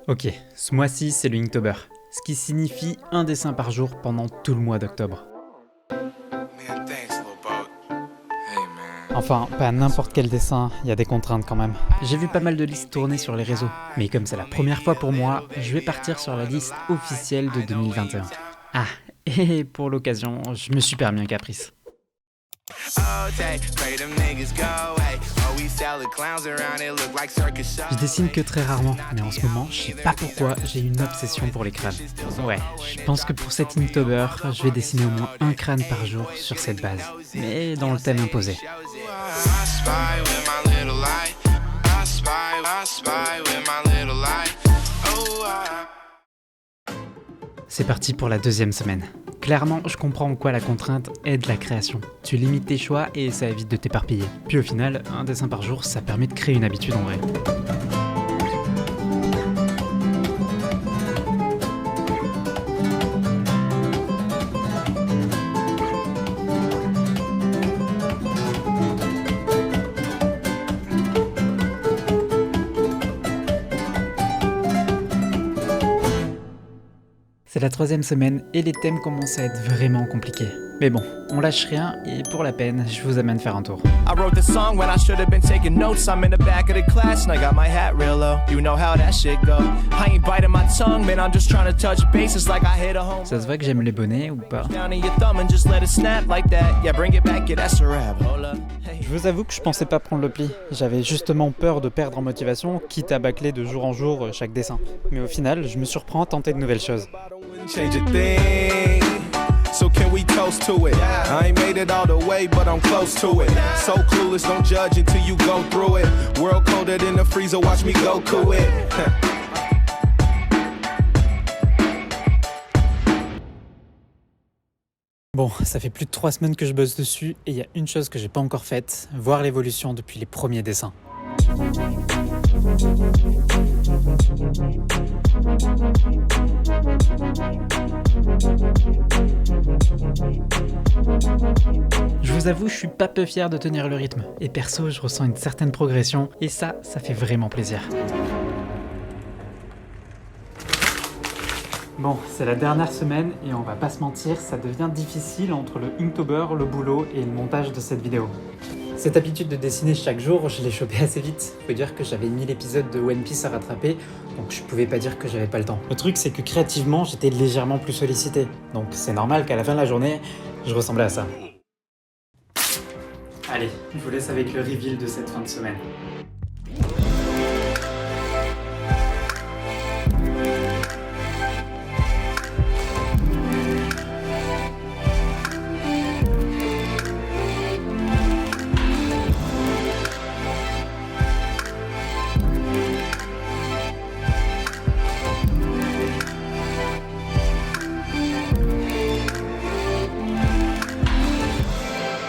Ok, ce mois-ci c'est le Inktober, ce qui signifie un dessin par jour pendant tout le mois d'octobre. Enfin, pas n'importe quel dessin, il y a des contraintes quand même. J'ai vu pas mal de listes tourner sur les réseaux, mais comme c'est la première fois pour moi, je vais partir sur la liste officielle de 2021. Ah, et pour l'occasion, je me suis permis un caprice. Je dessine que très rarement, mais en ce moment, je sais pas pourquoi, j'ai une obsession pour les crânes. Ouais, je pense que pour cet Inktober, je vais dessiner au moins un crâne par jour sur cette base, mais dans le thème imposé. C'est parti pour la deuxième semaine. Clairement, je comprends en quoi la contrainte aide la création. Tu limites tes choix et ça évite de t'éparpiller. Puis au final, un dessin par jour, ça permet de créer une habitude en vrai. C'est la troisième semaine et les thèmes commencent à être vraiment compliqués. Mais bon, on lâche rien et pour la peine, je vous amène faire un tour. Ça se voit que j'aime les bonnets ou pas? Je vous avoue que je pensais pas prendre le pli. J'avais justement peur de perdre en motivation, quitte à bâcler de jour en jour chaque dessin. Mais au final, je me surprends à tenter de nouvelles choses. So can we toast to it? I ain't made it all the way, but I'm close to it. So clueless, don't judge until you go through it. World colder than the freezer, watch me go cool it. Bon, ça fait plus de 3 semaines que je bosse dessus et il y a une chose que j'ai pas encore faite, voir l'évolution depuis les premiers dessins. Je vous avoue, je suis pas peu fier de tenir le rythme, et perso, je ressens une certaine progression, et ça fait vraiment plaisir. Bon, c'est la dernière semaine, et on va pas se mentir, ça devient difficile entre le Inktober, le boulot et le montage de cette vidéo. Cette habitude de dessiner chaque jour, je l'ai chopée assez vite. Faut dire que j'avais 1000 épisodes de One Piece à rattraper, donc je pouvais pas dire que j'avais pas le temps. Le truc, c'est que créativement, j'étais légèrement plus sollicité. Donc c'est normal qu'à la fin de la journée, je ressemblais à ça. Allez, je vous laisse avec le reveal de cette fin de semaine.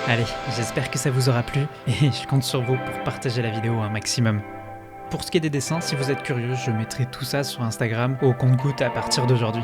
Allez, j'espère que ça vous aura plu et je compte sur vous pour partager la vidéo un maximum. Pour ce qui est des dessins, si vous êtes curieux, je mettrai tout ça sur Instagram au compte-gouttes à partir d'aujourd'hui.